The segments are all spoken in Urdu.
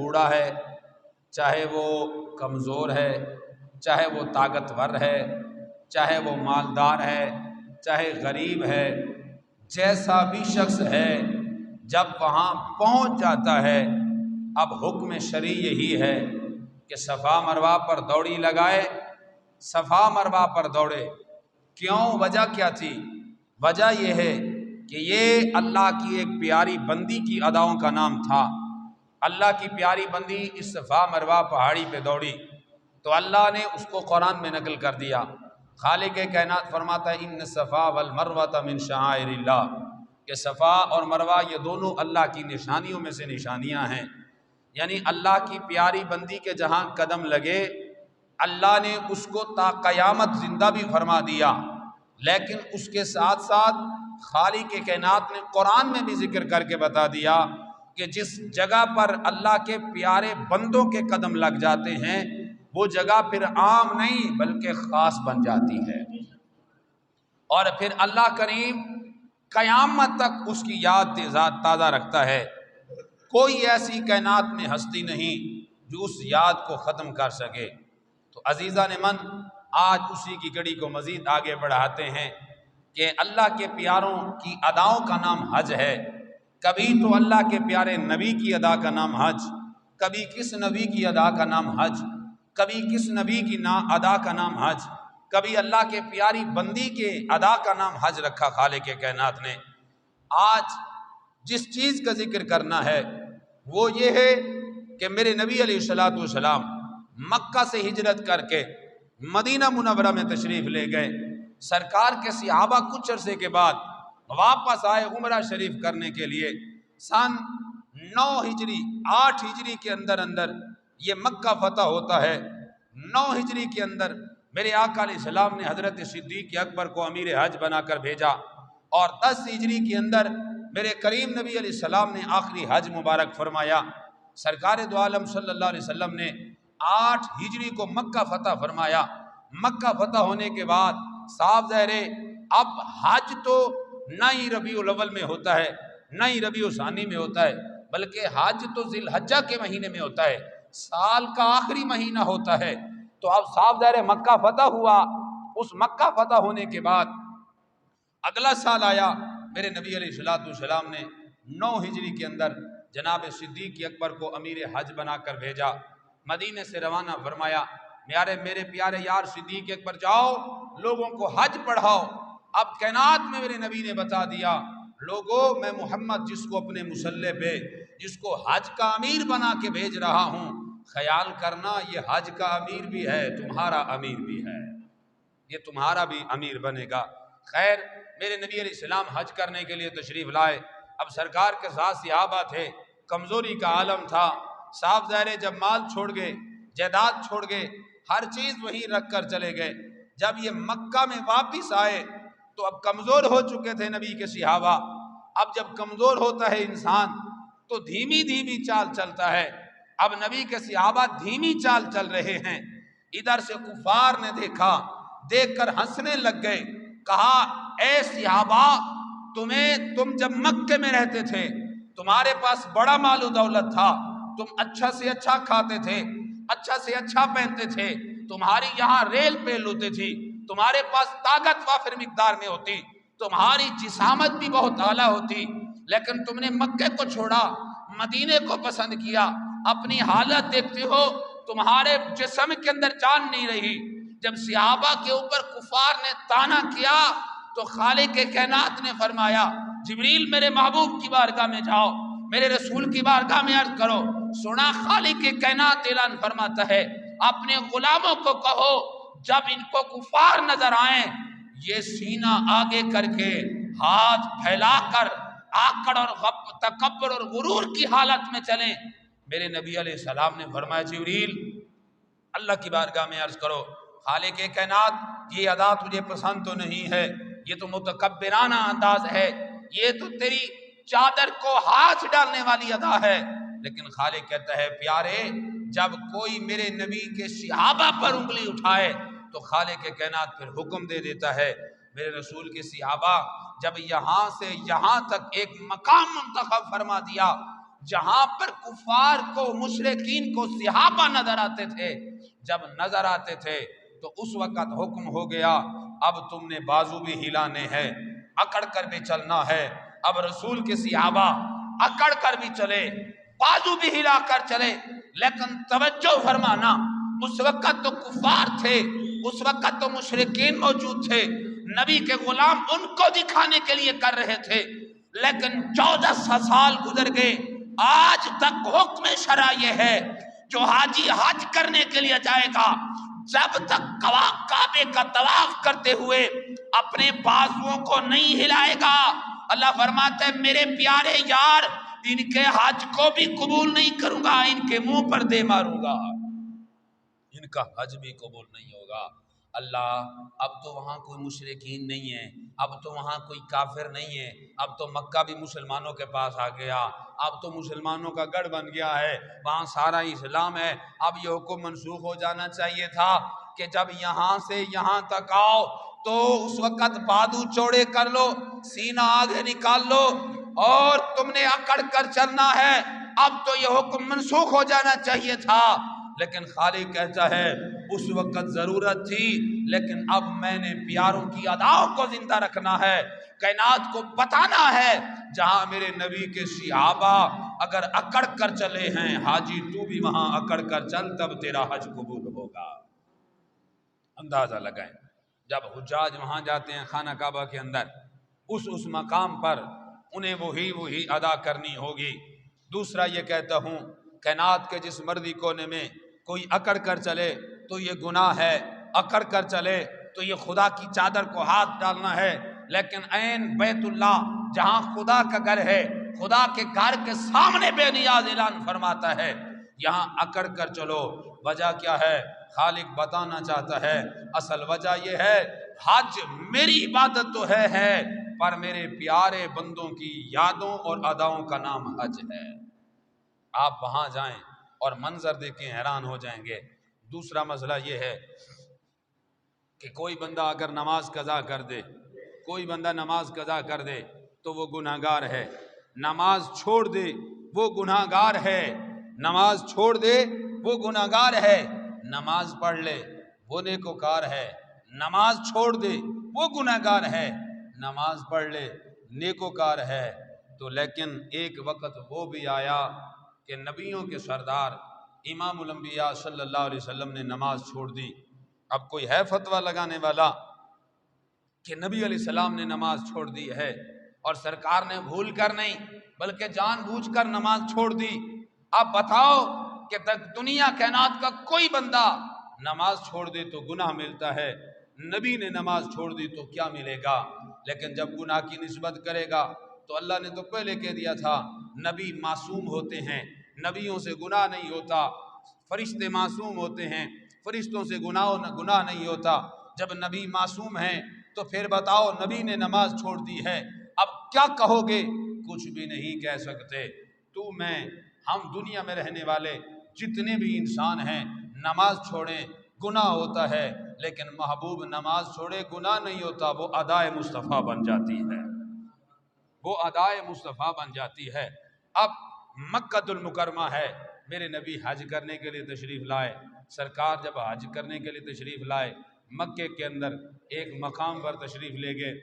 بوڑھا ہے، چاہے وہ کمزور ہے، چاہے وہ طاقتور ہے، چاہے وہ مالدار ہے، چاہے غریب ہے، جیسا بھی شخص ہے، جب وہاں پہنچ جاتا ہے، اب حکم شرعی یہی ہے کہ صفا مروہ پر دوڑی لگائے، صفا مروہ پر دوڑے۔ کیوں؟ وجہ کیا تھی؟ وجہ یہ ہے کہ یہ اللہ کی ایک پیاری بندی کی اداؤں کا نام تھا۔ اللہ کی پیاری بندی اس صفا مروہ پہاڑی پہ دوڑی تو اللہ نے اس کو قرآن میں نقل کر دیا۔ خالق کائنات فرماتا ہے ان الصفا والمروہ من شعائر اللہ، کہ صفا اور مروہ یہ دونوں اللہ کی نشانیوں میں سے نشانیاں ہیں، یعنی اللہ کی پیاری بندی کے جہاں قدم لگے اللہ نے اس کو تا قیامت زندہ بھی فرما دیا، لیکن اس کے ساتھ ساتھ خالق کائنات نے قرآن میں بھی ذکر کر کے بتا دیا کہ جس جگہ پر اللہ کے پیارے بندوں کے قدم لگ جاتے ہیں وہ جگہ پھر عام نہیں بلکہ خاص بن جاتی ہے، اور پھر اللہ کریم قیامت تک اس کی یاد تازہ رکھتا ہے۔ کوئی ایسی کائنات میں ہستی نہیں جو اس یاد کو ختم کر سکے۔ تو عزیزان من، آج اسی کی کڑی کو مزید آگے بڑھاتے ہیں کہ اللہ کے پیاروں کی اداؤں کا نام حج ہے۔ کبھی تو اللہ کے پیارے نبی کی ادا کا نام حج، کبھی کس نبی کی ادا کا نام حج، کبھی کس نبی کی ادا کا نام حج، کبھی اللہ کے پیاری بندی کے ادا کا نام حج رکھا خالق کائنات نے۔ آج جس چیز کا ذکر کرنا ہے وہ یہ ہے کہ میرے نبی علیہ الصلوۃ والسلام مکہ سے ہجرت کر کے مدینہ منورہ میں تشریف لے گئے۔ سرکار کے صحابہ کچھ عرصے کے بعد واپس آئے عمرہ شریف کرنے کے لیے۔ سن 9 ہجری 8 ہجری کے اندر یہ مکہ فتح ہوتا ہے۔ 9 ہجری کے اندر میرے آقا علیہ السلام نے حضرت صدیق اکبر کو امیر حج بنا کر بھیجا، اور 10 ہجری کے اندر میرے کریم نبی علیہ السلام نے آخری حج مبارک فرمایا۔ سرکار دو عالم صلی اللہ علیہ وسلم نے 8 ہجری کو مکہ فتح فرمایا۔ مکہ فتح ہونے کے بعد صاف ظاہر ہے اب حج تو نہ ہی ربیع الاول میں ہوتا ہے نہ ہی ربیع الثانی میں ہوتا ہے، بلکہ حج تو ذی الحجہ کے مہینے میں ہوتا ہے، سال کا آخری مہینہ ہوتا ہے۔ تو اب صاف ظاہر ہے مکہ فتح ہوا۔ اس مکہ فتح ہونے کے بعد اگلا سال آیا، میرے نبی علیہ السلام نے 9 ہجری کے اندر جناب صدیق اکبر کو امیر حج بنا کر بھیجا، مدینے سے روانہ فرمایا۔ میرے پیارے یار صدیق اکبر جاؤ لوگوں کو حج پڑھاؤ۔ اب کائنات میں میرے نبی نے بتا دیا لوگوں میں محمد جس کو اپنے مصلی پہ جس کو حج کا امیر بنا کے بھیج رہا ہوں، خیال کرنا یہ حج کا امیر بھی ہے تمہارا امیر بھی ہے، یہ تمہارا بھی امیر بنے گا۔ خیر میرے نبی علیہ السلام حج کرنے کے لیے تشریف لائے۔ اب سرکار کے ساتھ صحابہ تھے، کمزوری کا عالم تھا، صاف ظاہر ہے جب مال چھوڑ گئے، جائیداد چھوڑ گئے، ہر چیز وہیں رکھ کر چلے گئے۔ جب یہ مکہ میں واپس آئے تو اب کمزور ہو چکے تھے نبی کے صحابہ۔ اب جب کمزور ہوتا ہے انسان تو دھیمی دھیمی چال چلتا ہے۔ اب نبی کے صحابہ دھیمی چال چل رہے ہیں، ادھر سے کفار نے دیکھا، دیکھ کر ہنسنے لگ گئے۔ کہا اے صحابہ تم جب مکے میں رہتے تھے تمہارے پاس بڑا مال و دولت تھا، تم اچھا سے اچھا کھاتے تھے، اچھا سے اچھا پہنتے تھے، تمہاری یہاں ریل پیل ہوتی تھی، تمہارے پاس طاقت وافر مقدار میں ہوتی، تمہاری جسامت بھی بہت اعلیٰ ہوتی، لیکن تم نے مکے کو چھوڑا، مدینے کو پسند کیا۔ اپنی حالت دیکھتے ہو تمہارے جسم کے اندر جان نہیں رہی۔ جب صحابہ کے اوپر کفار نے طعنہ کیا تو خالق کائنات نے فرمایا جبریل میرے محبوب کی بارگاہ میں جاؤ، میرے رسول کی بارگاہ میں عرض کرو، سنا خالق کائنات اعلان فرماتا ہے اپنے غلاموں کو کہو جب ان کو کفار نظر آئیں یہ سینہ آگے کر کے ہاتھ پھیلا کر آکڑ اور تکبر اور غرور کی حالت میں چلیں۔ میرے نبی علیہ السلام نے فرمایا جبریل اللہ کی بارگاہ میں عرض کرو خالق کائنات یہ ادا تجھے پسند تو نہیں ہے، یہ تو متکبرانہ انداز ہے، یہ تو تیری چادر کو ہاتھ ڈالنے والی ادا ہے۔ لیکن خالق کہتا ہے پیارے جب کوئی میرے نبی کے صحابہ پر انگلی اٹھائے تو خالق کائنات پھر حکم دے دیتا ہے میرے رسول کے صحابہ جب یہاں سے یہاں تک ایک مقام منتخب فرما دیا جہاں پر کفار کو مشرکین کو صحابہ نظر آتے تھے، جب نظر آتے تھے تو اس وقت حکم ہو گیا اب تم نے بازو بھی ہلانے ہیں، اکڑ کر بھی چلنا ہے۔ اب رسول کے صحابہ اکڑ کر بھی چلے، بازو بھی ہلا کر چلے، لیکن توجہ فرمانا اس وقت تو کفار تھے، اس وقت تو مشرکین موجود تھے، نبی کے غلام ان کو دکھانے کے لیے کر رہے تھے، لیکن 1400 سال گزر گئے، آج تک حکم شرع یہ ہے جو حاجی حج کرنے کے لیے جائے گا جب تک کعبے کا طواف کرتے ہوئے اپنے بازوؤں کو نہیں ہلائے گا، اللہ فرماتا ہے میرے پیارے یار ان کے حج کو بھی قبول نہیں کروں گا، ان کے منہ پر دے ماروں گا، ان کا حج بھی قبول نہیں ہوگا۔ اللہ اب تو وہاں کوئی مشرکین نہیں ہے، اب تو وہاں کوئی کافر نہیں ہے، اب تو مکہ بھی مسلمانوں کے پاس آ گیا، اب تو مسلمانوں کا گڑھ بن گیا ہے، وہاں سارا اسلام ہے، اب یہ حکم منسوخ ہو جانا چاہیے تھا کہ جب یہاں سے یہاں تک آؤ تو اس وقت بادو چوڑے کر لو، سینہ آگے نکال لو اور تم نے اکڑ کر چلنا ہے، اب تو یہ حکم منسوخ ہو جانا چاہیے تھا۔ لیکن خالق کہتا ہے اس وقت ضرورت تھی، لیکن اب میں نے پیاروں کی اداؤں کو زندہ رکھنا ہے، کائنات کو بتانا ہے جہاں میرے نبی کے صحابہ اگر اکڑ کر چلے ہیں، حاجی تو بھی وہاں اکڑ کر چل، تب تیرا حج قبول ہوگا۔ اندازہ لگائیں جب حجاج وہاں جاتے ہیں خانہ کعبہ کے اندر، اس مقام پر انہیں وہی ادا کرنی ہوگی۔ دوسرا یہ کہتا ہوں کائنات کے جس مرضی کونے میں کوئی اکڑ کر چلے تو یہ گناہ ہے، اکڑ کر چلے تو یہ خدا کی چادر کو ہاتھ ڈالنا ہے، لیکن عین بیت اللہ جہاں خدا کا گھر ہے، خدا کے گھر کے سامنے بے نیاز اعلان فرماتا ہے یہاں اکڑ کر چلو۔ وجہ کیا ہے؟ خالق بتانا چاہتا ہے اصل وجہ یہ ہے حج میری عبادت تو ہے پر میرے پیارے بندوں کی یادوں اور اداؤں کا نام حج ہے۔ آپ وہاں جائیں اور منظر دیکھیں حیران ہو جائیں گے۔ دوسرا مسئلہ یہ ہے کہ کوئی بندہ اگر نماز قضا کر دے، کوئی بندہ نماز قضا کر دے تو وہ گناہگار ہے، نماز چھوڑ دے وہ گناہگار ہے، نماز چھوڑ دے وہ گناہگار ہے، نماز پڑھ لے وہ نیکوکار ہے، نماز چھوڑ دے وہ گناہگار ہے، نماز پڑھ لے نیکوکار ہے۔ تو لیکن ایک وقت وہ بھی آیا کہ نبیوں کے سردار امام الانبیاء صلی اللہ علیہ وسلم نے نماز چھوڑ دی۔ اب کوئی ہے فتویٰ لگانے والا کہ نبی علیہ السلام نے نماز چھوڑ دی ہے اور سرکار نے بھول کر نہیں بلکہ جان بوجھ کر نماز چھوڑ دی؟ اب بتاؤ کہ دنیا کائنات کا کوئی بندہ نماز چھوڑ دے تو گناہ ملتا ہے، نبی نے نماز چھوڑ دی تو کیا ملے گا؟ لیکن جب گناہ کی نسبت کرے گا تو اللہ نے تو پہلے کہہ دیا تھا نبی معصوم ہوتے ہیں، نبیوں سے گناہ نہیں ہوتا، فرشتے معصوم ہوتے ہیں، فرشتوں سے گناہ نہیں ہوتا۔ جب نبی معصوم ہیں تو پھر بتاؤ نبی نے نماز چھوڑ دی ہے، اب کیا کہو گے؟ کچھ بھی نہیں کہہ سکتے۔ تو میں ہم دنیا میں رہنے والے جتنے بھی انسان ہیں نماز چھوڑیں گناہ ہوتا ہے، لیکن محبوب نماز چھوڑے گناہ نہیں ہوتا، وہ ادائے مصطفیٰ بن جاتی ہے، وہ ادائے مصطفیٰ بن جاتی ہے۔ اب مکہ المکرمہ ہے، میرے نبی حج کرنے کے لیے تشریف لائے، سرکار جب حج کرنے کے لیے تشریف لائے مکے کے اندر ایک مقام پر تشریف لے گئے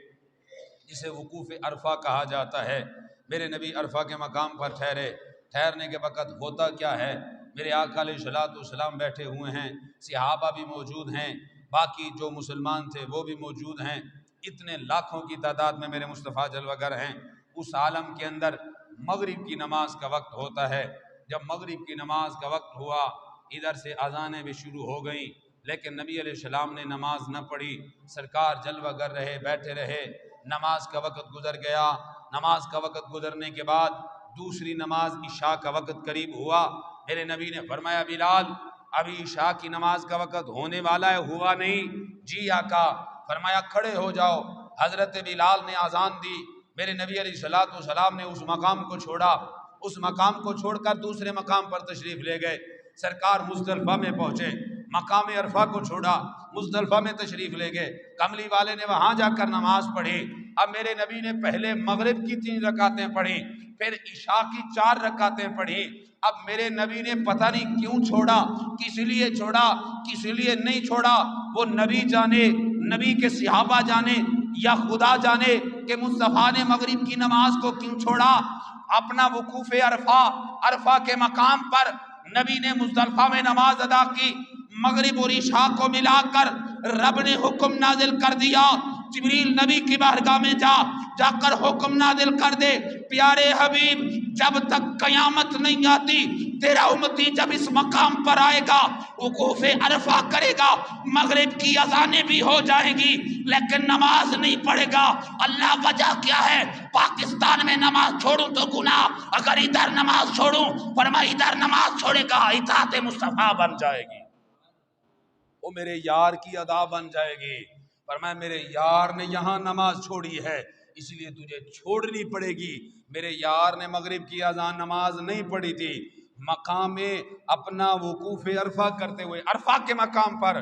جسے وقوف عرفہ کہا جاتا ہے۔ میرے نبی عرفہ کے مقام پر ٹھہرے، ٹھہرنے کے وقت ہوتا کیا ہے، میرے آقا علیہ الصلوۃ والسلام بیٹھے ہوئے ہیں، صحابہ بھی موجود ہیں، باقی جو مسلمان تھے وہ بھی موجود ہیں، اتنے لاکھوں کی تعداد میں میرے مصطفیٰ جلوہ گر ہیں۔ اس عالم کے اندر مغرب کی نماز کا وقت ہوتا ہے، جب مغرب کی نماز کا وقت ہوا ادھر سے اذانیں بھی شروع ہو گئیں، لیکن نبی علیہ السلام نے نماز نہ پڑھی، سرکار جلوہ گر رہے، بیٹھے رہے، نماز کا وقت گزر گیا۔ نماز کا وقت گزرنے کے بعد دوسری نماز عشاء کا وقت قریب ہوا، میرے نبی نے فرمایا بلال ابھی عشاء کی نماز کا وقت ہونے والا ہے، ہوا نہیں؟ جی آقا۔ فرمایا کھڑے ہو جاؤ۔ حضرت بلال نے اذان دی، میرے نبی علیہ الصلوۃ والسلام نے اس مقام کو چھوڑا، اس مقام کو چھوڑ کر دوسرے مقام پر تشریف لے گئے، سرکار مزدلفہ میں پہنچے، مقام عرفہ کو چھوڑا، مزدلفہ میں تشریف لے گئے، کملی والے نے وہاں جا کر نماز پڑھی، اب میرے نبی نے پہلے مغرب کی 3 رکعتیں پڑھی، پھر عشاء کی 4 رکعتیں پڑھی۔ اب میرے نبی نے پتہ نہیں کیوں چھوڑا، کس لیے چھوڑا، کس لیے نہیں چھوڑا، وہ نبی جانے، نبی کے صحابہ جانے، یا خدا جانے کہ مصطفیٰ نے مغرب کی نماز کو کیوں چھوڑا۔ اپنا وقوف عرفہ کے مقام پر نبی نے مزدلفہ میں نماز ادا کی، مغرب اور عشاء کو ملا کر رب نے حکم نازل کر دیا، جبریل نبی کی بارگاہ میں جا کر حکم نازل کر دے، پیارے حبیب جب تک قیامت نہیں آتی تیرا امتی جب اس مقام پر آئے گا، وقوف عرفہ کرے گا، مغرب کی اذانیں بھی ہو جائیں گی لیکن نماز نہیں پڑھے گا۔ اللہ وجہ کیا ہے؟ پاکستان میں نماز چھوڑوں تو گناہ، اگر ادھر نماز چھوڑوں فرمایا ادھر نماز چھوڑے گا اطاعت مصطفیٰ بن جائے گی، وہ میرے یار کی ادا بن جائے گی۔ فرمایا میرے یار نے یہاں نماز چھوڑی ہے اس لیے تجھے چھوڑنی پڑے گی۔ میرے یار نے مغرب کی اذان نماز نہیں پڑھی تھی، مقام اپنا وقوف عرفہ کرتے ہوئے عرفہ کے مقام پر،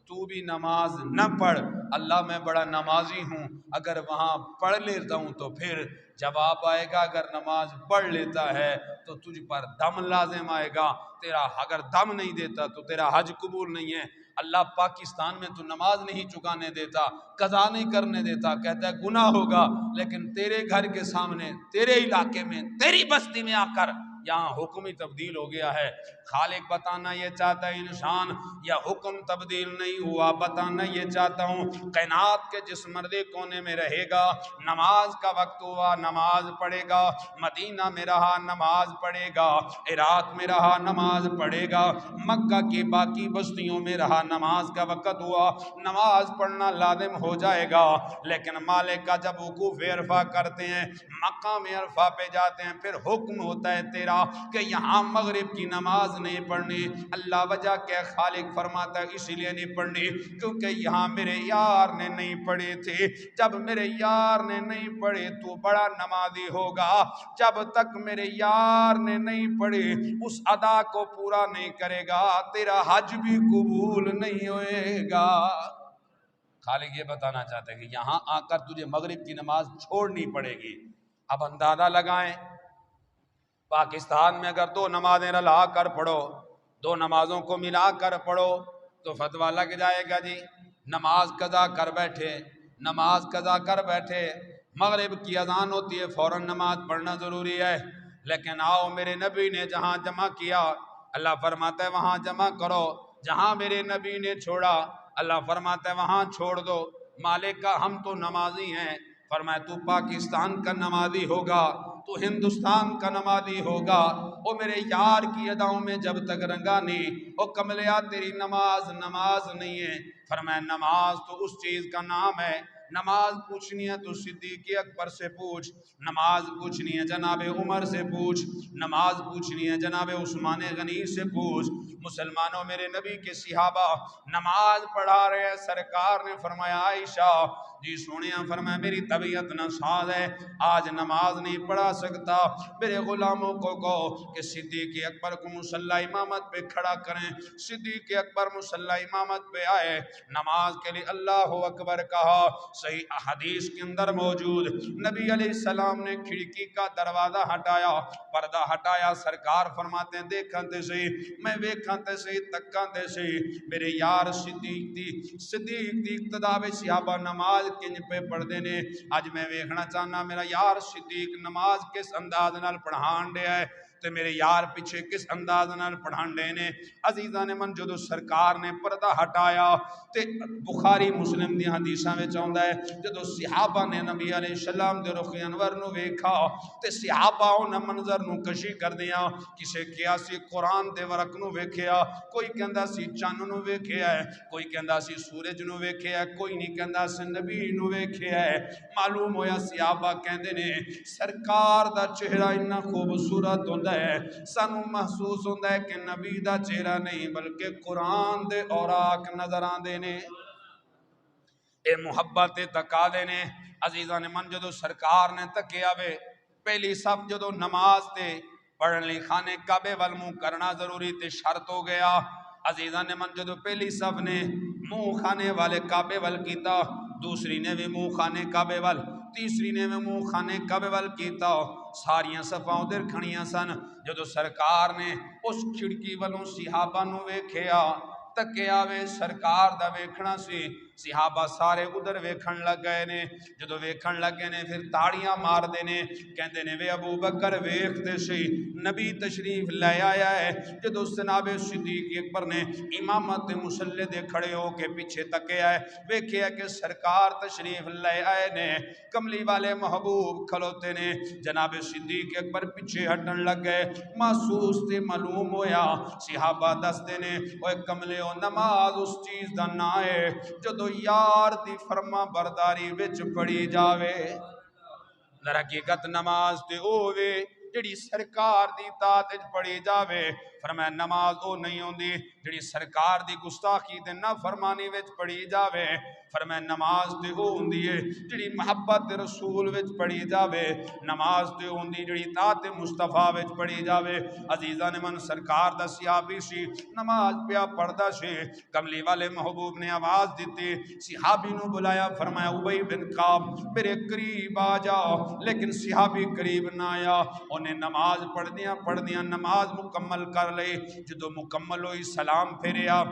تو بھی نماز نہ پڑھ۔ اللہ میں بڑا نمازی ہوں، اگر وہاں پڑھ لیتا ہوں تو پھر جواب آئے گا، اگر نماز پڑھ لیتا ہے تو تجھ پر دم لازم آئے گا، تیرا اگر دم نہیں دیتا تو تیرا حج قبول نہیں ہے۔ اللہ پاکستان میں تو نماز نہیں چکانے دیتا، قضا نہیں کرنے دیتا، کہتا ہے گناہ ہوگا، لیکن تیرے گھر کے سامنے، تیرے علاقے میں، تیری بستی میں آ کر یہاں حکم ہی تبدیل ہو گیا ہے۔ خالق بتانا یہ چاہتا ہے انسان، یا حکم تبدیل نہیں ہوا، بتانا یہ چاہتا ہوں کائنات کے جس مردے کونے میں رہے گا، نماز کا وقت ہوا نماز پڑھے گا، مدینہ میں رہا نماز پڑھے گا، عراق میں رہا نماز پڑھے گا، مکہ کی باقی بستیوں میں رہا نماز کا وقت ہوا نماز پڑھنا لازم ہو جائے گا۔ لیکن مالک کا جب وقوف عرفہ کرتے ہیں، مقام عرفہ پہ جاتے ہیں، پھر حکم ہوتا ہے تیرا کہ یہاں مغرب کی نماز نہیں پڑھنی۔ اللہ وجہ کہ خالق فرماتا ہے اس لیے نہیں پڑھنی کیونکہ یہاں میرے یار نے نہیں پڑھی تھی، جب میرے یار نے نہیں پڑھی تو بڑا نمازی ہوگا، جب تک میرے یار نے نہیں پڑھی اس ادا کو پورا نہیں کرے گا تیرا حج بھی قبول نہیں ہوئے گا۔ خالق یہ بتانا چاہتا ہے کہ یہاں آ کر تجھے مغرب کی نماز چھوڑنی پڑے گی۔ اب اندازہ لگائیں، پاکستان میں اگر 2 نمازیں رلا کر پڑھو، 2 نمازوں کو ملا کر پڑھو تو فتویٰ لگ جائے گا جی نماز قضا کر بیٹھے، نماز قضا کر بیٹھے، مغرب کی اذان ہوتی ہے فوراً نماز پڑھنا ضروری ہے۔ لیکن آؤ میرے نبی نے جہاں جمع کیا، اللہ فرماتا ہے وہاں جمع کرو، جہاں میرے نبی نے چھوڑا اللہ فرماتا ہے وہاں چھوڑ دو۔ مالک کا ہم تو نمازی ہیں، فرمایا تو پاکستان کا نمازی ہوگا، تو ہندوستان کا نمازی ہوگا، وہ میرے یار کی اداؤں میں جب تک رنگا نہیں، وہ کملیا تیری نماز نہیں ہے۔ فرمایا نماز تو اس چیز کا نام ہے، نماز پوچھنی ہے تو صدیق اکبر سے پوچھ، نماز پوچھنی ہے جناب عمر سے پوچھ، نماز پوچھنی ہے جناب عثمان غنی سے پوچھ۔ مسلمانوں میرے نبی کے صحابہ نماز پڑھا رہے ہیں، سرکار نے فرمایا عائشہ جی سونیا، فرمایا میری طبیعت ناساز ہے، آج نماز نہیں پڑھا سکتا، میرے غلاموں کو کہو کہ صدیق اکبر کو مصلی امامت پہ کھڑا کریں۔ صدیق اکبر مصلی امامت پہ آئے، نماز کے لیے اللہ اکبر کہا، صحیح حدیث کے اندر موجود نبی علیہ السلام نے کھڑکی کا دروازہ ہٹایا، پردہ ہٹایا، سرکار فرماتے ہیں دیکھن تے سی، میں ویکھن تے سی، تکن تے سی، میرے یار صدیق دی اقتدا وچ صحابہ نماز کنج پہ پڑھدے نے، اج میں ویکھنا چاہنا میرا یار صدیق نماز کس انداز نال پڑھان دیا ہے تے میرے یار پیچھے کس انداز نال پڑھان دے نے۔ عزیزان من جدو سرکار نے پردہ ہٹایا تے بخاری مسلم دی حدیثاں وچ آوندا ہے جدو صحابہ نے نبی علیہ السلام دے رخ انور نو ویکھا تے صحابہ انہاں منظر نو کشی کردیاں، کسے کیا سی قرآن دے ورق نو ویکھیا، کوئی کہندا سی چن نو ویکھیا ہے، کوئی کہندا سی سورج نو ویکھیا ہے، کوئی نہیں کہندا سی نبی نو ویکھیا ہے۔ معلوم ہویا صحابہ کہندے نے سرکار دا چہرہ اتنا خوبصورت ہوندا ہے، سانو محسوس ہوندا ہے کہ نبی دا چہرہ نہیں بلکہ قرآن دے اوراق نظر آندے نے، اے محبت تقاضے نے۔ عزیزان من جدو سرکار نے تکیا وے پہلی صف جدو نماز تے پڑھن لی خانے کعبے وال منہ کرنا ضروری تے شرط ہو گیا۔ عزیزان من جدو پہلی صف نے منہ خانے والے کعبے وال کیتا، دوسری نے بھی منہ خانے کعبے وال، تیسری نے میں منہ خانے کعبے ول کیتا ساریاں صفاں ادھر کھڑیاں سن جدو سرکار نے اس کھڑکی والوں صحابہ نو ویکھیا تکیا وے سرکار دا ویکھنا سی صحابہ سارے ادھر ویکھن لگ گئے نے جدو ویکھن لگے نے پھر تاڑیاں مار دے نے کہندے نے وے ابو بکر ویکھ دے سی نبی تشریف لے آیا ہے جدو جناب صدیق اکبر نے امامت مصلی دے کھڑے ہو کے پیچھے تکیا ہے ویکھیا کہ سرکار تشریف لے آئے نے کملی والے محبوب کھلوتے نے جناب صدیق اکبر پیچھے ہٹن لگ گئے محسوس تے معلوم ہویا صحابہ دستے نے اوے کملے او نماز اس چیز دا نا ہے جدو یار دی فرما برداری وچ پڑھی جاوے در حقیقت نماز تے اووے جڑی سرکار دی اطاعت وچ پڑھی جاوے فرمایا نماز او نہیں ہوندی جڑی سرکار دی گستاخی تے نافرمانی وچ پڑھی جاوے فرمایا نماز تے او ہوندی ہے جڑی محبت رسول وچ پڑھی جاوے نماز تے ہوندی جڑی اطاعت مصطفیٰ وچ پڑھی جاوے عزیزان من سرکار دا صحابی سی نماز پیا پڑھدا سی کملی والے محبوب نے آواز دیتی صحابی نو بلایا فرمایا ابی بن کعب میرے قریب آ جاؤ لیکن صحابی قریب نہ آیا انہیں نماز پڑھدیاں نماز مکمل کر لئی جدو مکمل ہوئی سلام پھیریا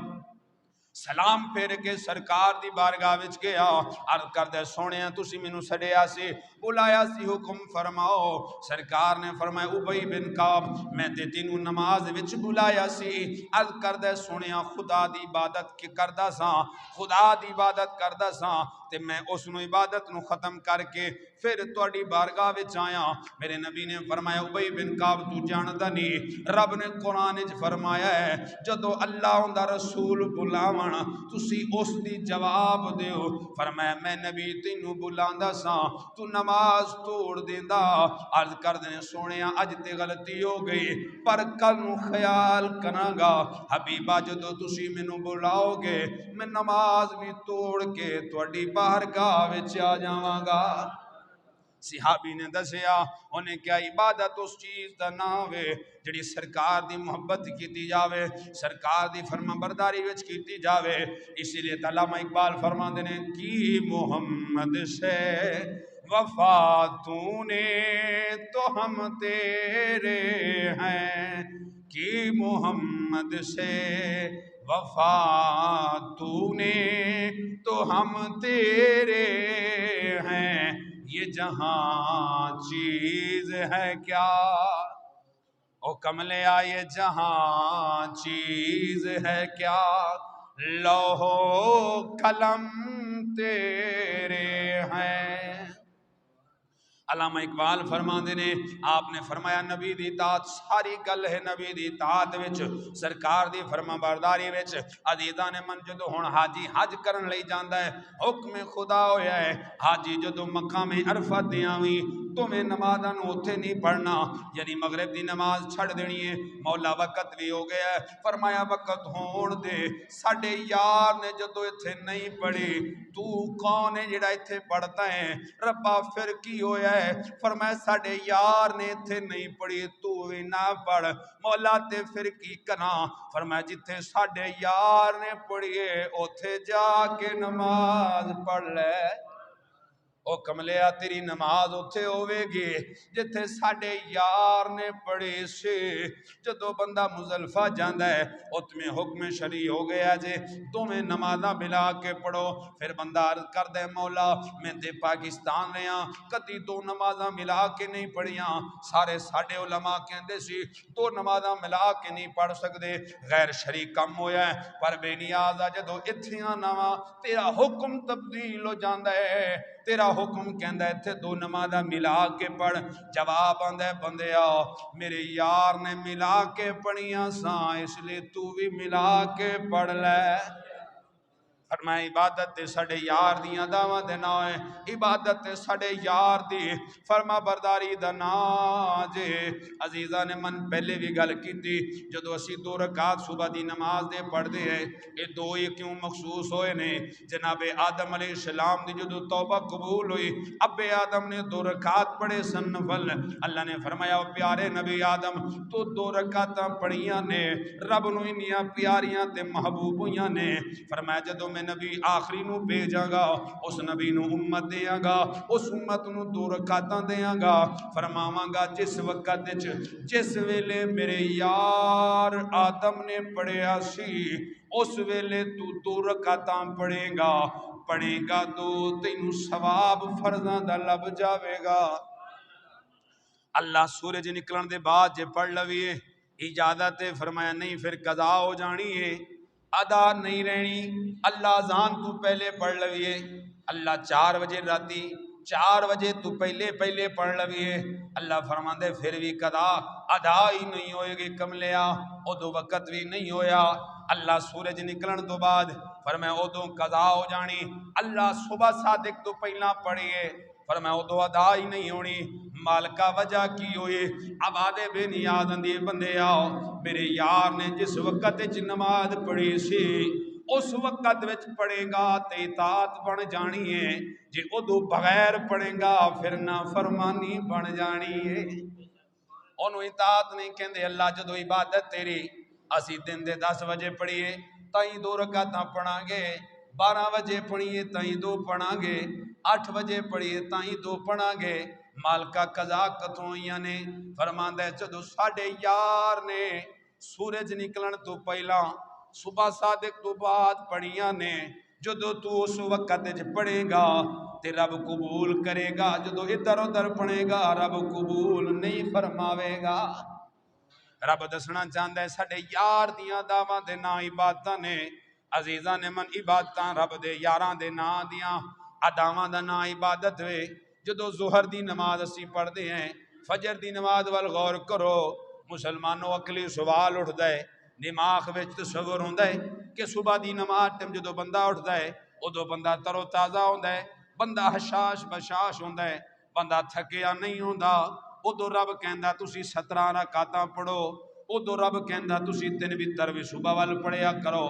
سلام پھیر کے سرکار دی بارگاہ وچ گیا عرض کردے سونیا تسی مینوں سڈیا سی بلایا سی حکم فرماؤ سرکار نے فرمایا ابی بن کعب میں تے تینوں نماز وچ بلایا سی عرض کردے سونیا خدا دی عبادت کردا ساں خدا دی عبادت کردا ساں تے میں اس نو عبادت نو ختم کر کے پھر تواڈی بارگاہ وچ آیا میرے نبی نے فرمایا ابی بن کعب تو جاندا نہیں رب نے قرآن وچ فرمایا ہے جدو اللہ دا رسول بلاون تسی اس دی جواب دیو فرمایا میں نبی تینوں بلاندا ساں تو نماز توڑ دیندا عرض کردے سونیا اج تے غلطی ہو گئی پر کل نو خیال کراں گا حبیبا جدو تسی مینوں بلاؤ گے میں نماز بھی توڑ کے تواڈی بارگاہ وچ آ جاواں گا صحابی نے دسیا انہیں کیا عبادت اس چیز دا نام ہے جڑی سرکار دی محبت کیتی جاوے سرکار دی فرما برداری وچ کیتی جاوے اسی لیے علامہ اقبال فرماندے نے کی محمد سے وفا تو نے تو ہم تیرے ہیں کی محمد سے وفا تو نے تو ہم تیرے ہیں یہ جہاں چیز ہے کیا او کملے آئے جہاں چیز ہے کیا لوح و قلم تیرے ہیں علامہ اقبال فرماندے نے آپ نے فرمایا نبی دی اطاعت ساری گل ہے نبی دی اطاعت وچ سرکار دی فرما برداری وچ عزیزان من جدو ہن حاجی حج کرن لئی جاندا ہے حکم خدا ہویا ہے حاجی جدو مقام عرفات تے آویں تو میں نمازاں نو اوتھے نہیں پڑھنا یعنی مغرب دی نماز چھڑ دینی ہے مولا وقت بھی ہو گیا ہے فرمایا وقت ہون دے ساڈے یار نے جدو ایتھے نہیں پڑھی تو کون ہے جڑا ایتھے پڑھتا ہے ربا پھر کی ہویا ہے فرمایا ساڈے یار نے ایتھے نہیں پڑھی تو بھی نہ پڑھ مولا تے پھر کی کنا فرمایا جتھے ساڈے یار نے پڑھیے اوتھے جا کے نماز پڑھ لے او کملیا تیری نماز اتھے ہوئے گی جتھے ساڈے یار نے پڑھی سی جدو بندہ مزدلفہ جاندا ہے ات میں حکم شرعی ہو گیا جے تمہیں نمازاں ملا کے پڑھو پھر بندہ عرض کر دے مولا میں تے پاکستان رہا کدی دو نمازاں ملا کے نہیں پڑھیاں سارے ساڈے علماء کہندے سی دو نمازاں ملا کے نہیں پڑھ سکدے غیر شرعی کم ہویا ہے پر بے نیاز جدو اتھیاں نواں تیرا حکم تبدیل ہو جاندا ہے تیرا حکم کہندا ہے تے دو نمازاں ملا کے پڑھ جواب آندا ہے بندیا میرے یار نے ملا کے پڑھیاں ساں اس لیے تو بھی ملا کے پڑھ لے فرمایا عبادت تے ساڈے یار دیاں داواں دے نا ہے عبادت تے ساڈے یار دی فرما برداری دا نا جے عزیزاں نے من پہلے بھی گل کیتی جدو اسی دو رکعت صبح دی نماز دے پڑھ دے ہیں اے دو ہی کیوں مخصوص ہوئے نے جناب آدم علیہ السلام دی جدو توبہ قبول ہوئی اب آدم نے دو رکعت پڑھے سن نفل اللہ نے فرمایا پیارے نبی آدم تو دو رکعتاں پڑھیاں نے رب نو انیاں پیاریاں تے محبوب ہویاں نے فرمایا جدو میں میں نبی آخری نو بھیجاں گا، اس نبی نو امت دیاں گا، اس امت نو 2 رکعتاں دیاں گا، فرماواں گا جس وقت جس ویلے میرے یار آدم نے پڑھیا سی اس ویلے تو 2 رکعتاں پڑھے گا تو تینوں ثواب فرضاں دا لب جاوے گا۔ اللہ سورج نکلن دے بعد جے پڑھ لویے اجازت ہے، فرمایا نہیں پھر قضا ہو جانی ہے، ادا نہیں رہنی۔ اللہ اذان تو پہلے پڑھ لویے، اللہ 4 بجے راتی 4 بجے تو پہلے پڑھ لویے، اللہ فرماندے پھر بھی قضا ادا ہی نہیں ہوئے گی کملیا، ادو وقت بھی نہیں ہویا۔ اللہ سورج نکلن تو بعد فرمایا ادو قضا ہو جانی، اللہ صبح صادق تو پہلا پڑھیے، فرمایا ادو ادا ہی نہیں ہونی۔ مالکہ وجہ کی ہوئی، اب آدھے بے نیاز اندی بندے آؤ، میرے یار نے جس وقت نماز پڑھی سی اس وقت وچ پڑھے گا تے اطاعت بن جانی ہے، جی ادو بغیر پڑھے گا پھر نافرمانی بن جانی ہے۔ انہوں اطاعت نہیں کہندے۔ اللہ جدو عبادت تیری اسی دن دے 10 بجے پڑھیے تائیں 2 رکعتاں پڑھاں گے، 12 بجے پڑھیے تائیں 2 پڑھاں گے، 8 بجے پڑھیے تائیں 2 پڑھاں گے۔ مالکہ قضا کتھوئیاں نے فرماندہ ہے جدو 11:30 نے سورج نکلن تو پہلا صبح صادق تو بعد پڑھیاں نے، جدو تو اس وقت پڑھے گا تے رب قبول کرے گا، جدو ادھر ادھر پڑھے گا رب قبول نہیں فرماوے گا۔ رب دسنا چاہتا ہے ساڑھے یار دیاں دعویٰ دے نا عبادتاں نے، عزیزاں نے من عبادتاں رب دے یاراں دے نا دیاں اداواں دا نا عبادت وے۔ جدو ظہر دی نماز اسی پڑھ دے ہیں، فجر دی نماز وال غور کرو، مسلمانوں عقلی سوال اٹھ دے، دماغ وچ تصور ہوندہ ہے کہ صبح دی نماز ٹیم جدو بندہ اٹھ دے ادو بندہ تر و تازہ ہوندہ ہے، بندہ حشاش بشاش ہوندہ ہے، بندہ تھکیا نہیں ہوندہ۔ ادو رب کہندہ تسی 17 رکعتاں پڑھو، ادو رب کہندہ تسی 3 وتر بھی صبح وال پڑھیا کرو،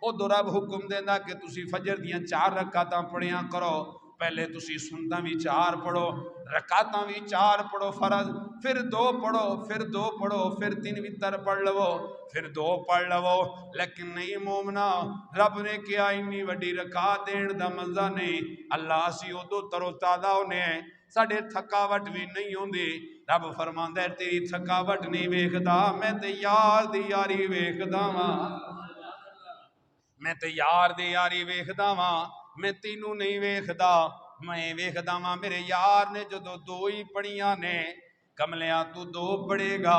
ادو رب حکم دیندہ کہ تسی فجر دیاں 4 رکعتاں پڑھیا کرو، پہلے تسی سنتاں بھی 4 پڑھو، رکعتاں بھی 4 پڑھو فرض، پھر 2 پڑھو، پھر 2 پڑھو، پھر 3 وتر پڑھ لو، پھر 2 پڑھ لو۔ لیکن نہیں مومنا، رب نے کیا انی وڈی رکعت دین دا مزہ نہیں، اللہ اسی ادو ترو تازہ ہونے ہیں، ساڑھے تھکاوٹ بھی نہیں ہوندی۔ رب فرماندہ ہے تیری تھکاوٹ نہیں ویکھدا، میں تے یار دی یاری ویکھدا واں، میں تے یار دی یاری ویکھدا واں، میں تینوں نہیں ویکھدا، میں ویکھدا واں میرے یار نے جدو 2 ہی پڑھیاں نے، کملیاں تو 2 پڑھے گا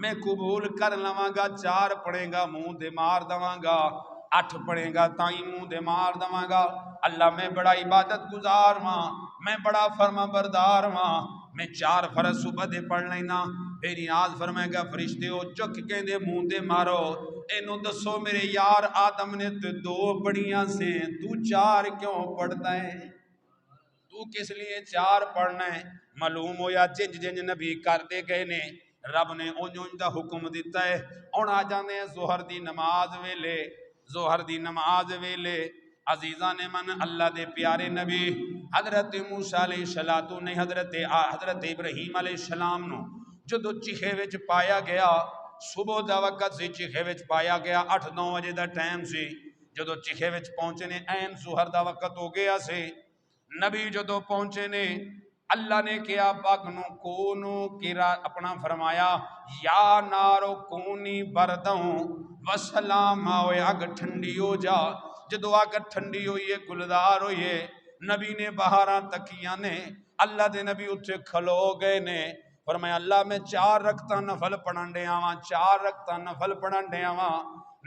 میں قبول کر لواں گا، 4 پڑھے گا منہ دے مار دواں گا، 8 پڑھے گا تائیں منہ دے مار دواں گا۔ اللہ میں بڑا عبادت گزار ماں، میں بڑا فرما بردار ماں، میں 4 فرض صبح دے پڑھ لینا، میری آج فرمائے گا فرشتے ہو چک کے دے منہ دے مارو، اینو دسو میرے یار آدم نے تو 2 پڑھیاں سے تو 4 کیوں پڑھتا ہے؟ تو کس لیے 4 پڑھنا ہے؟ معلوم ہویا جنج جنج نبی کر دے گئے نے رب نے اونج دا حکم دیتا ہے۔ ہن آ جانے ظہر دی نماز ویلے، ظہر دی نماز ویلے عزیزان من اللہ دے پیارے نبی حضرت موسیٰ علیہ السلام نے حضرت ابراہیم علیہ السلام نو جدو چیخے وچ پایا گیا، صبح دا وقت سی چیخے وچ پایا گیا، 8-9 بجے دا ٹائم سی، جدو چیخے وچ پہنچے نے این ظہر دا وقت ہو گیا سی، نبی جدو پہنچے نے اللہ نے کیا پاک نو کونو کرا اپنا فرمایا یا نارو کونی بردوں وسلام آوے آگ ٹھنڈی ہو جا، جدو آگ ٹھنڈی ہوئیے گلدار ہوئیے، نبی نے بہاراں تکیاں نے اللہ دے نبی اتھے کھلو گئے نے فرمایا اللہ میں 4 رکعتاں نفل پڑھن دے آواں، 4 رکعتاں نفل پڑھن دے آواں۔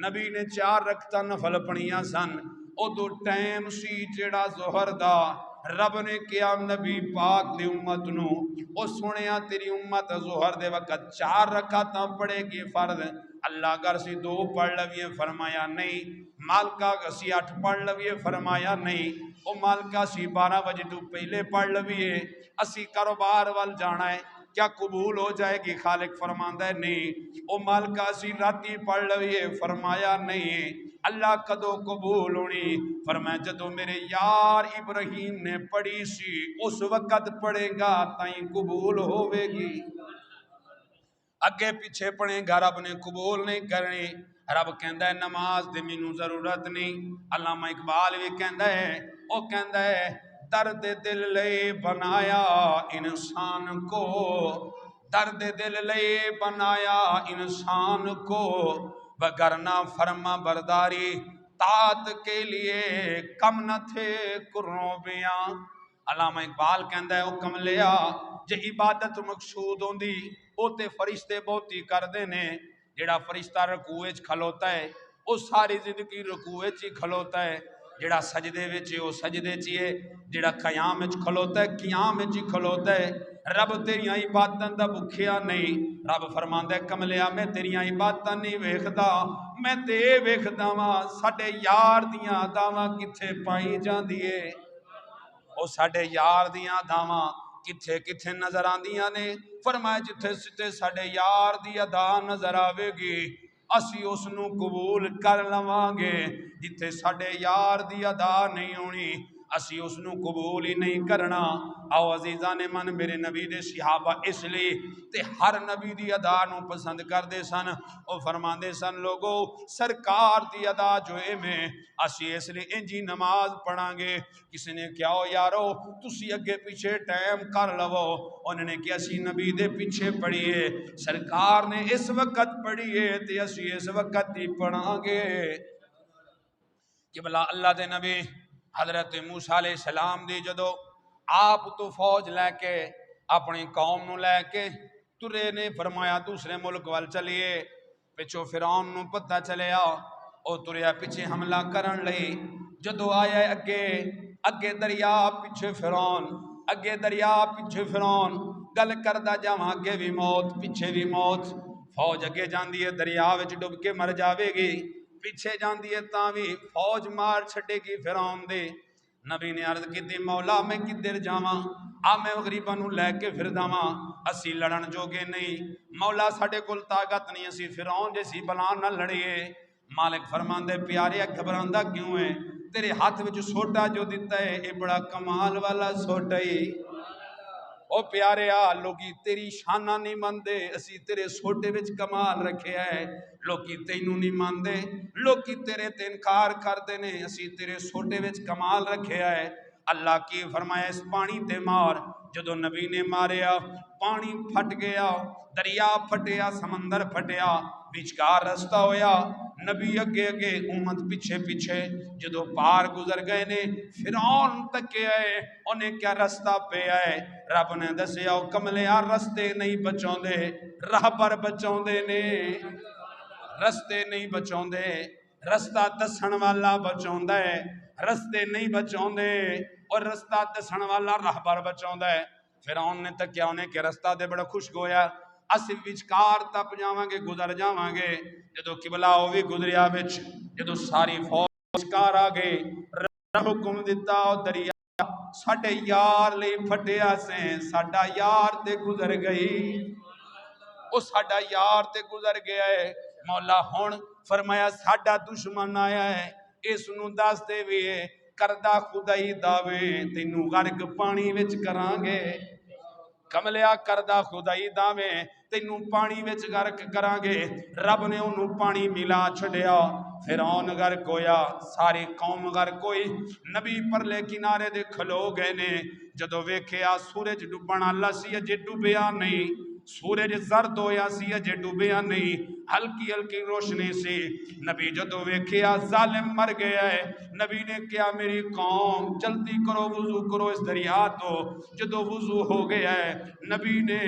نبی نے 4 رکعتاں نفل پڑھیاں سن، ادو ٹائم سی جڑا ظہر دا، رب نے کیا نبی پاک دی امت نو او سنیا تیری امت ظہر دے وقت 4 رکعتاں پڑھے گی فرض، اللہ گر سی 2 پڑھ لویے فرمایا نہیں، مالکہ سی 8 پڑھ لویے فرمایا نہیں، او مالکہ سی 12 بجے تو پہلے پڑھ لویے، اسی کاروبار وال جانا ہے کیا قبول ہو جائے گی؟ خالق فرماندہ ہے نہیں، او مالکہ سی راتی پڑھ لویے فرمایا نہیں، اللہ کدو قبول ہونی؟ فرمایا جدو میرے یار ابراہیم نے پڑھی سی اس وقت پڑھے گا تائیں قبول ہوئے گی، اگے پیچھے پڑھیں گا رب نے قبول نہیں کرنی۔ رب کہندا ہے نماز دی مینوں ضرورت نہیں. علامہ اقبال بھی کہندا ہے، او کہندا ہے درد دل لے بنایا انسان کو، درد دل لے بنایا انسان کو، وگرنہ فرما برداری طاعت کے لیے کم نہ تھے قربیاں. علامہ اقبال کہندا ہے او کملیا جے عبادت مقصود ہوندی او تے فرشتے بہتی کردے نے. جڑا فرشتہ رکوع وچ کھلوتا ہے او ساری زندگی رکوع وچ ہی کھلوتا ہے، جڑا سجدے وچ ہے او سجدے وچ ہے، جڑا قیام وچ کھلوتا ہے قیام وچ ہی کھلوتا ہے. رب تیریاں عبادتاں دا بھکھیا نہیں. رب فرماندا ہے کملیا میں تیریاں عبادتاں نہیں ویکھدا، میں تے ویکھدا واں ساڈے یار دیاں اداواں کتھے پائی جاندی ہے. او ساڈے یار دیاں اداواں کتھے کتھے نظر آندیاں نے. فرمایا جتھے ستے ساڈے یار دی ادا نظر آوے گی اسی اس نو قبول کر لواں گے. جتھے ساڈے یار دی ادا نہیں ہونی اسی اس نو قبول ہی نہیں کرنا. آؤ عزیزان من میرے نبی دے صحابہ اس لیے تے ہر نبی دی ادا نو پسند کر دے سن. او فرمان دے سن لوگو سرکار دی ادا جو اے میں اسی اس لیے انجی نماز پڑھاں گے. کسی نے کیا ہو یارو تسی اگے پیچھے ٹائم کر لو، انہوں نے کیا اسی نبی دے پیچھے پڑھیے، سرکار نے اس وقت پڑھیے تے اسی اس وقت ہی پڑھاں گے. کہ بلا اللہ دے نبی حضرت موسیٰ علیہ السلام دی جدو آپ تو فوج لے کے اپنی قوم نو لے کے ترے نے فرمایا دوسرے ملک وال چلیے. پچھو فرعون نو پتہ چلیا او تریا پیچھے حملہ کرن لئی. جدو آیا اگے اگے دریا پیچھے فرعون، اگے دریا پیچھے فرعون، گل کردہ جاواں اگے بھی موت پیچھے بھی موت. فوج اگے جاندی ہے دریا وچ ڈب کے مر جاوے گی، پیچھے جاندی ہے تاں بھی فوج مار چھڑے گی فرعون دے. نبی نے عرض کی دی مولا میں کدھر جاواں، آ میں غریباں نو لے کے پھر داواں، اسی لڑن جوگے نہیں، مولا ساڈے کول طاقت نہیں، اسی فرعون جیسی بلا نہ لڑیے. مالک فرماندے پیارے گھبراندا کیوں ہے، تیرے ہاتھ وچ سوٹا جو دیتا ہے اے بڑا کمال والا سوٹا ہی. او پیارے لوگی تیری شانہ نہیں ماندے، اسی تیرے سوٹے وچ کمال رکھے ہے. لوکی تینوں نہیں ماندے، لوکی تیرے تے انکار کردے نے، اسی تیرے سوٹے وچ کمال رکھے ہے. اللہ کی فرمایا اس پانی تے مار. جدو نبی نے ماریا پانی پھٹ گیا، دریا پھٹیا، سمندر پھٹیا، بیچکار رستہ ہویا. نبی اگے اگے امت پیچھے پیچھے. جدو پار گزر گئے نے فرعون تکے آئے انہیں کیا رستہ پہ آئے. رب نے دسیا کملیا رستے نہیں بچوں دے، راہ پر بچوں دے نے، رستے نہیں بچوں دے، رستہ دسن والا بچوں دے، رستے نہیں بچوں دے، اور رستہ دسن والا راہ پر بچوں دے. فرعون نے تکیا انہیں کہ رستہ دے بڑا خوش گویا اسی وچکار تپ جاواں گے گزر جاواں گے. جدو قبلہ ہوئی گزریا وچ جدو ساری فوج وچکار آ گئے رب حکم دیتا دریا ساڈے یار لئی پھٹیا سے، ساڈا یار تے گزر گئی، او ساڈا یار تے گزر گیا ہے. مولا ہون فرمایا ساڈا دشمن آیا ہے اس نو دس دے وی کردہ خدائی دعوے تینوں غرق پانی وچ کراں گے. کملیا کردہ خدائی دعوے تینوں پانی وچ غرق کراں گے. رب نے انہوں پانی ملا چھڑیا، فرعون غرق ہویا، ساری قوم غرق ہوئی. نبی پرلے کنارے دے کھلو گئے نے. جدو ویکھیا سورج ڈوبن والا سی اجے ڈوبیا نہیں، سورج زرد ہویا سی اجے ڈوبیا نہیں، ہلکی ہلکی روشنی سی. نبی جدو ویکھیا ظالم مر گیا ہے. نبی نے کیا میری قوم جلدی کرو وضو کرو اس دریا تو. جدو وضو ہو گیا ہے نبی نے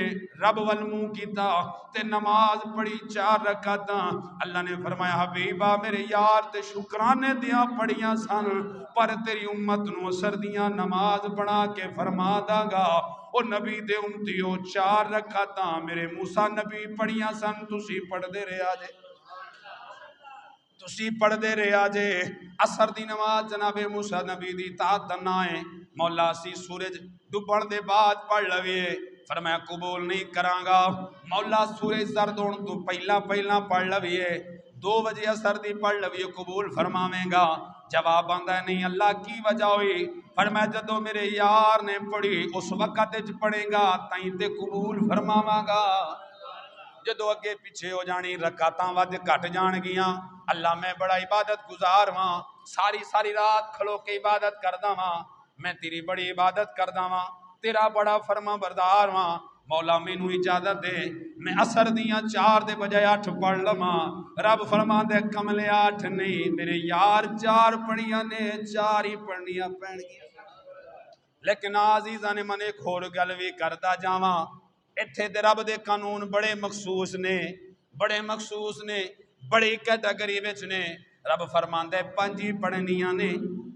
رب والمو کیتا تے نماز پڑھی 4 رکعتاں. اللہ نے فرمایا حبیبہ میرے یار تے شکرانے دیاں پڑھیاں سن پر تیری امت نو سردیاں نماز بنا کے فرما دا گا. او نبی دے امتیو 4 رکعتاں میرے موسیٰ نبی پڑھیاں سن تسی پڑھ دے رہا جے، تسی پڑھ دے رہا جے. اثر دی نماز جناب موسیٰ نبی دی اطاعت نہ ہے، مولا سی سورج ڈوبن دے بعد پڑھ لویے، فرمایا قبول نہیں کراں گا. مولا سورج زرد ہون تو پہلا پڑھ لویے، 2 بجے اثر دی پڑھ لویے قبول فرماویں گا. جواب آندا ہے نہیں اللہ کی وجہ ہوئی. فرمایا جدو میرے یار نے پڑھی اس وقت وچ پڑھے گا تائیں تے قبول فرماواں گا. جدو اگے پیچھے ہو جانی رکعتاں ود گھٹ جان گیاں اللہ میں بڑا عبادت گزار واں ساری ساری رات کھلو کے عبادت کردا واں میں تیری بڑی عبادت کردا واں تیرا بڑا فرما بردار واں مولا مینو اجازت دے میں اثر دیاں 4 دے بجائے 8 پڑھ لواں رب فرما دے کملے 8 نہیں میرے یار 4 پڑھیاں نے 4 ہی پڑھنیاں پین گیاں لیکن عزیزاں نے من ایک ہور گل وی کردا جاواں ایتھے تے رب دے قانون بڑے مخصوص نے بڑی کیٹیگری وچ نے رب فرماندا ہے 5 ہی پڑھنیاں نے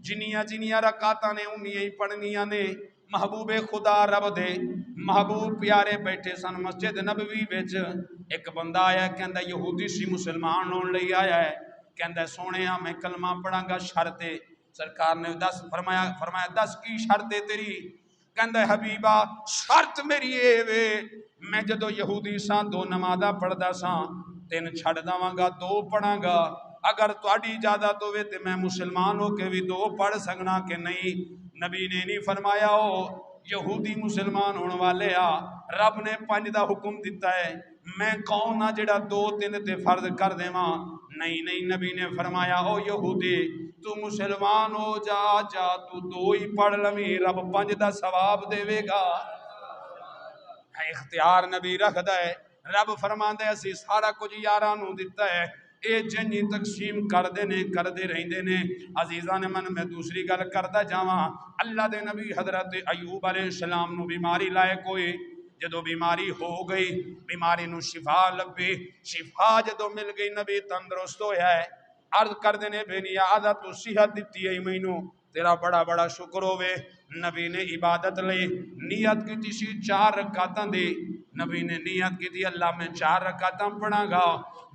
جنیاں رکعتاں نے انیاں ہی پڑھنیاں نے محبوب خدا رب دے محبوب پیارے بیٹھے سن مسجد نبوی وچ ایک بندہ آیا کہندا یہودی سی مسلمان ہون لئی آیا ہے کہندا سونیا میں کلمہ پڑھاں گا شرط ہے سرکار نے فرمایا 10 کی شرط ہے تیری کہندا حبیبا شرط میری اے وے میں جدو یہودی ساں 2 نمازاں پڑھدا ساں 3 چھڑ داواں گا 2 پڑھاں گا اگر تہاڈی اجازت ہوے تے میں مسلمان ہو کے بھی 2 پڑھ سکنا کہ نہیں نبی نے نہیں فرمایا ہو یہودی مسلمان ہونے والے آ رب نے 5 دا حکم دیتا ہے میں کون ہاں جڑا 2 3 تے فرض کر دیواں نہیں نبی نے فرمایا او یہودی تو مسلمان ہو جا تو 2 ہی پڑھ لویں رب 5 دا ثواب دے گا اختیار نبی رکھدا ہے رب فرماندا ہے اسی سارا کچھ یاراں نوں دتا ہے اے جنی تقسیم کردے رہندے نے عزیزاں نے من میں دوسری گل کردا جاواں اللہ دے نبی حضرت ایوب علیہ السلام نو بیماری لائق ہوئی جدو بیماری ہو گئی بیماری نو شفا لبھی شفا جدو مل گئی نبی تندرست ہویا ہے عرض کردے نے بے نیاز تو صحت دتی ہے مینوں تیرا بڑا شکر ہوے نبی نے عبادت لئی نیت کی سی 4 رکعتاں دی نبی نے نیت کی تھی اللہ میں 4 رکعتاں پڑھاں گا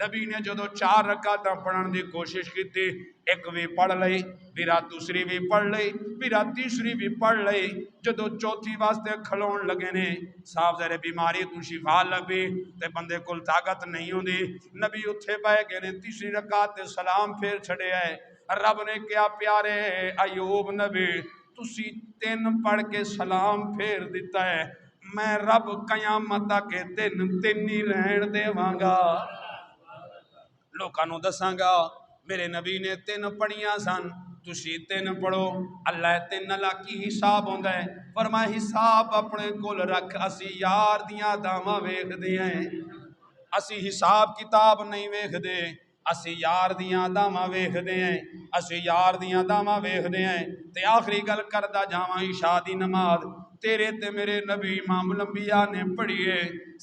نبی نے جدو 4 رکعتاں پڑھن دی کوشش کی تھی ایک بھی پڑھ لئی پھر دوسری بھی پڑھ لئی پھر تیسری بھی پڑھ لئی جدو چوتھی واسطے کھلون لگے نے صاحب ذرے بیماری تو شفا لبھی تے بندے کول طاقت نہیں ہوندی نبی اتھے بیٹھ گئے نے تیسری رکعت تے سلام پھیر چھڑے ہے رب نے کیا پیارے ایوب نبی تسی 3 پڑھ کے سلام پھیر دیتا ہے میں رب قیامت تک 3 ہی رہن دیواں گا لوکاں نوں دساں گا میرے نبی نے 3 پڑھیاں سن تسی 3 پڑھو اللہ 3 اللہ کی حساب ہوندا ہے فرمایا حساب اپنے کول رکھ اسی یار دیاں داواں ویکھدے ہیں اسی حساب کتاب نہیں ویکھدے اسی یار دیاں داواں ویکھدے ہیں تے آخری گل کردا جاواں عشاء دی نماز تیرے تے میرے نبی امام الانبیاء نے پڑھیے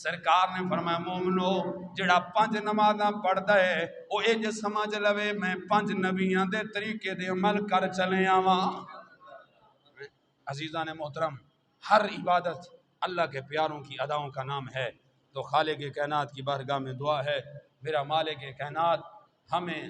سرکار نے فرمایا مومنو جڑا 5 نمازاں پڑھدا ہے او اج سمجھ لوے میں 5 نبیاں دے طریقے دے عمل کر چلے آواں عزیزان محترم ہر عبادت اللہ کے پیاروں کی اداؤں کا نام ہے تو خالق کائنات کی بارگاہ میں دعا ہے میرا مالک کائنات ہمیں